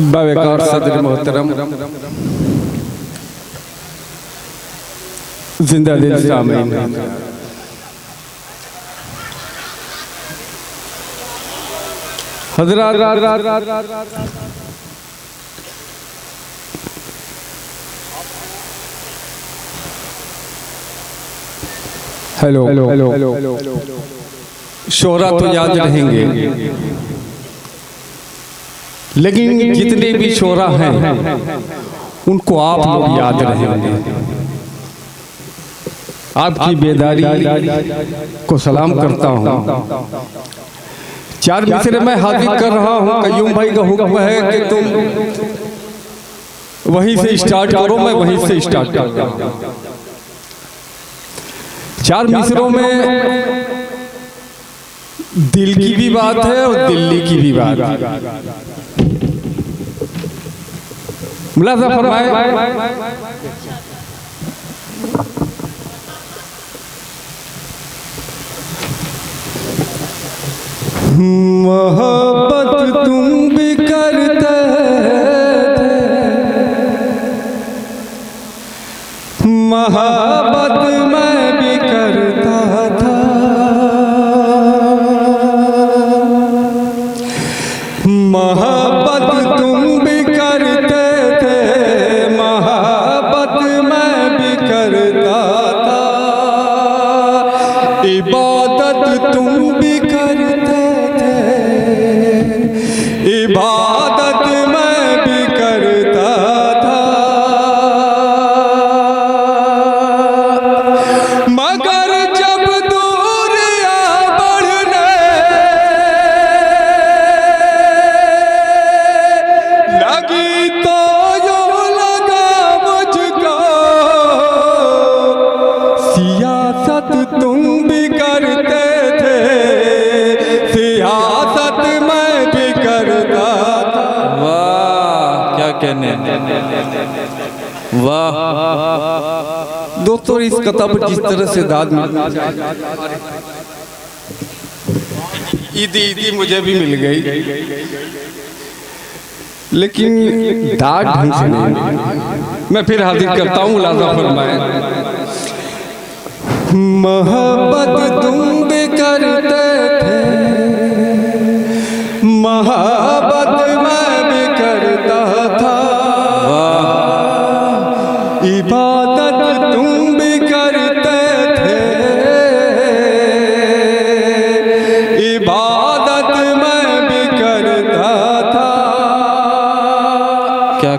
बावकार सदर मोहतरम, जिंदा दिल सामीन, हजरात, हेलो, शोहरा तो याद रहेंगे, लेकिन जितने भी शोहरा हैं उनको आप लोग याद रहेंगे। आपकी बेदारी को सलाम करता हूँ। चार मिसरे मैं हाजिर कर रहा हूँ। कयूम भाई का हुक्म है कि तुम वहीं से स्टार्ट करो, मैं वहीं से स्टार्ट कर रहा हूँ। चार मिसरों में दिल की भी बात है और दिल्ली की भी बात है। मुलाजा फरमाए। मोहब्बत तुम भी करते थे, मोहब्बत मैं भी करता था, मोहब्बत तुम भी करते थे, मोहब्बत मैं भी करता था, इबादत तुम भी करते थे, इबादत मैं भी करता था, मगर जब दूरियां बढ़ने लगी तो यूं लगा मुझको सियासत तुम भी करते थे, सियासत मैं भी करता था। वाह क्या कहने, वाह दोस्तों, इस किताब पर जिस तरह से दाद ईदी मुझे भी मिल गई, लेकिन दाद ढंग से नहीं। मैं फिर हाजिर करता हूँ। मुलाजा फरमाए। मोहब्बत तुम भी करते थे, मोहब्बत मैं भी करता था, इबादत तुम भी करते थे, इबादत मैं भी करता था, क्या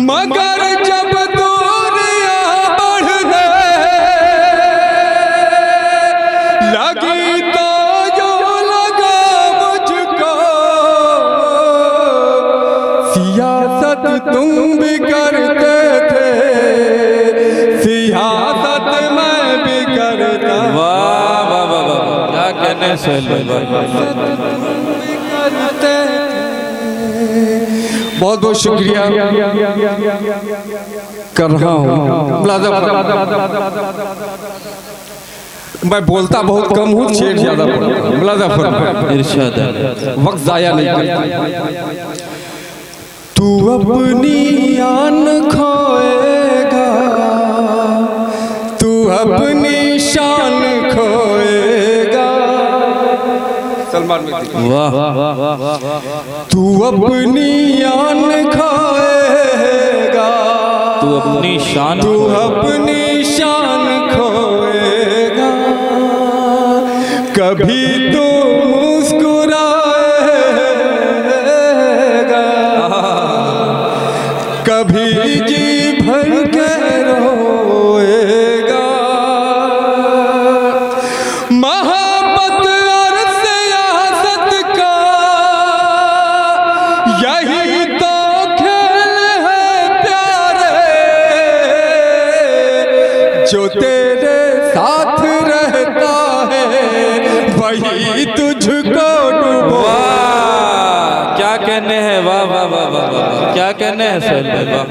मगर जब दूरियां बढ़ने लगी तो यूं लगा मुझको सियासत तुम भी करते थे, सियासत मैं भी करता। वाह वाह वाह वाह, क्या कहने सोहेल भाई, करते बहुत बहुत शुक्रिया कर रहा हूँ। मैं बोलता बहुत कम हूँ, शेर ज्यादा पढ़ता हूँ। मुलाजा फरमाए, इरशाद है, वक्त जाया नहीं करता। तू अपनी आन खोएगा, तू अपनी शान खोएगा, सलमान में वाह, तू अपनी आन खोएगा, तू अपनी शान, तू अपनी शान खोएगा, कभी तो मुस्कुराएगा, कभी जी भर के रोएगा, मोहब्बत और सियासत का यही तो खेल है प्यारे, जो तेरे साथ रहता है वही तुझको डुबोएगा। क्या कहने हैं, वाह वाह वाह वाह वाह, क्या कहने हैं सोहेल भाई, वाह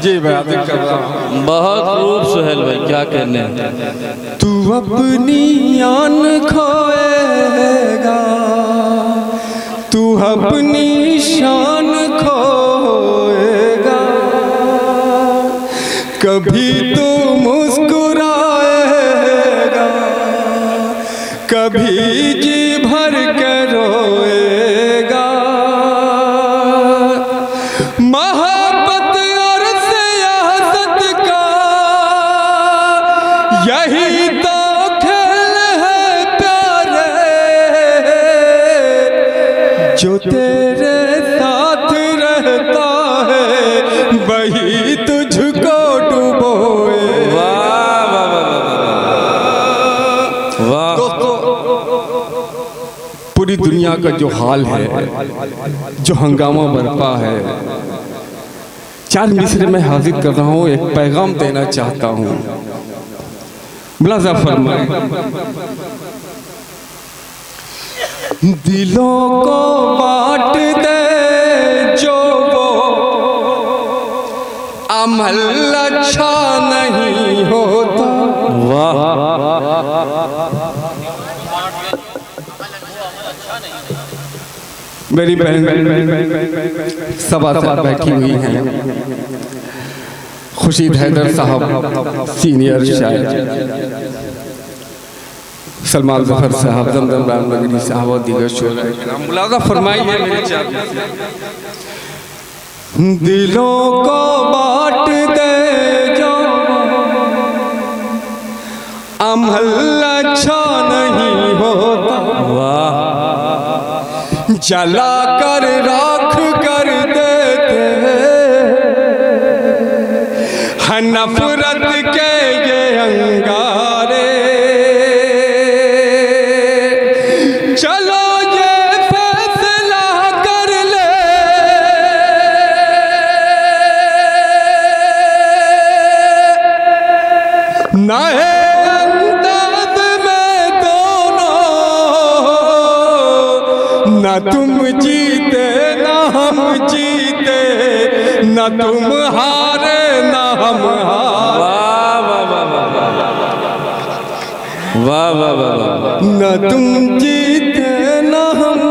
जी भाई, आदिक कर रहा हूँ। बहुत खूब सोहेल भाई, क्या कहने हैं। तू अपनी आन खोएगा, तू अपनी शान खो तू मुस्कुराएगा, कभी जी भर के रोएगा। मोहब्बत और सियासत का यही तो खेल है प्यारे, जो तेरे साथ रहता है वही तुझको डुबोए। वाह वाह वाह वाह। पूरी दुनिया का जो हाल है, जो हंगामा बरपा है, चार मिसरे में हाजिर कर रहा हूँ, एक पैगाम देना चाहता हूँ। मुलाज़ा फरमाए। दिलों को बांट दे जो वो अमल अच्छा नहीं होता। वाह। मेरी बहन सभा से बैठी हुई हैं, खुर्शीद हैदर साहब सीनियर शायर, सलमान जफर साहब, जमजम रामनगरी साहब और दीगर शोरा। मुलाज़ा फरमाइए मेरे चार। दिलों को बांट दे जो अमल अच्छा नहीं होता। वाह। जला कर राख कर देते हैं नफरत के ये अंगारे। चलो ये फैसला कर ले, नए अंदाज में दोनों, न तुम जीते न हम जीते, न तुम हारे न हम हारे। वाह वाह वाह वाह। न तुम जीते न हम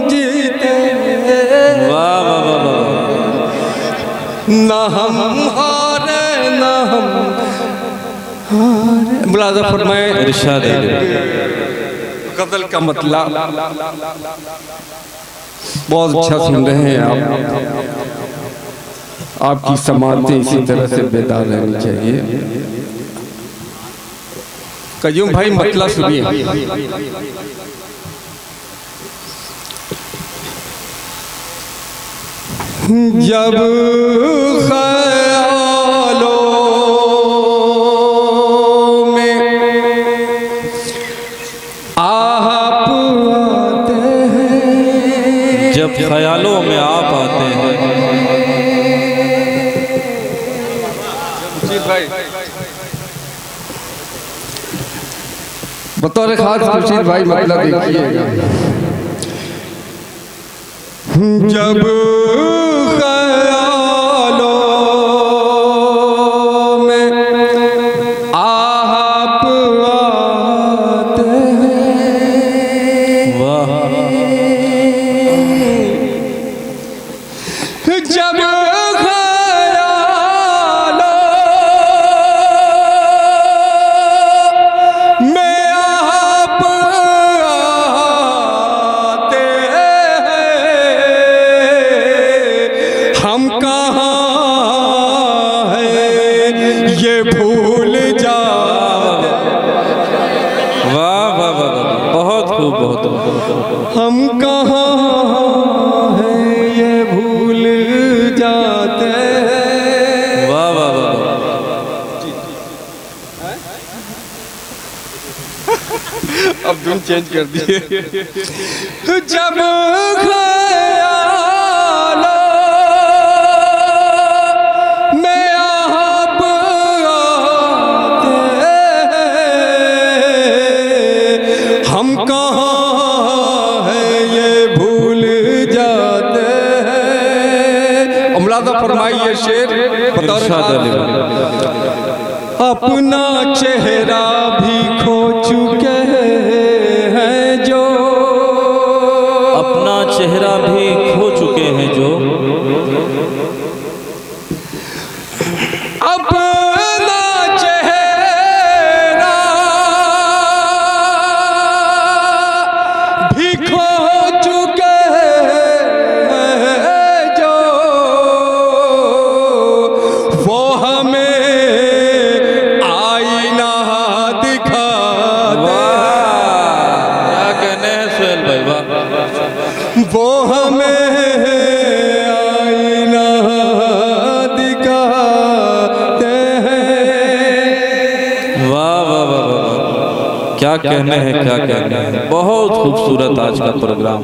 जीते, वाह वाह वाह वाह। न हम हारे न हम हारे। मुलाज़ा फरमाए। इरशाद है। गज़ल का मतलब बहुत अच्छा सुन रहे हैं आप। आपकी समातें इसी तरह से बेदार रहनी चाहिए। कयूम भाई मतलब सुनिए। जब ख्यालों में आप आते हैं, जब ख्यालों में आप आते हैं। भाई बतौर खास खुर्शीद भाई मतलब देखिएगा। जब ख्यालों में आप आते हैं, वाह। जब हम कहाँ हैं ये भूल जा। वाह वाह वाह वाह। बहुत खूब बहुत खूब। हम कहाँ हैं ये भूल जाते हैं। वाह वाह वाह वाह। अब धुन चेंज कर दिए। जब हम कहाँ हैं ये भूल जाते हैं। मुलाज़ा फरमाइए शेर बतौर अपना चेहरा भी खो चुके हैं जो, अपना चेहरा भी खो चुके हैं जो, अपना क्या कहने हैं, क्या कहने हैं। बहुत खूबसूरत आज का प्रोग्राम,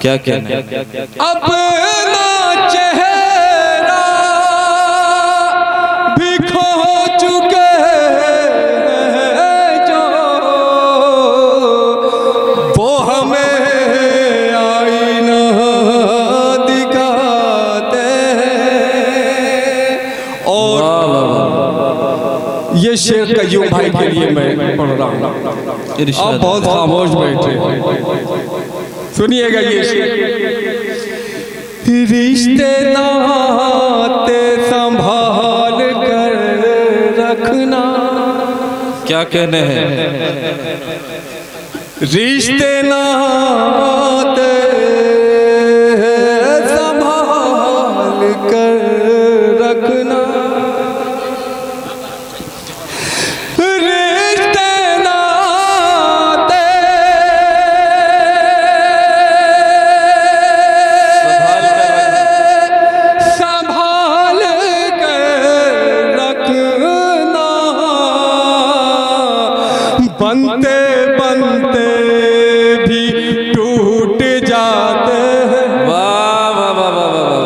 क्या कहने हैं। अपना चेहरा भी खो चुके हैं जो, वो हमें आईना दिखाते हैं। और ये शेर कयूम भाई के लिए मैं पढ़ रहा हूँ। आप बहुत खामोश बैठे, सुनिएगा ये रिश्ते नाते संभाल कर रखना। क्या कहने हैं। रिश्ते नाते संभाल कर रखना। बनते बनते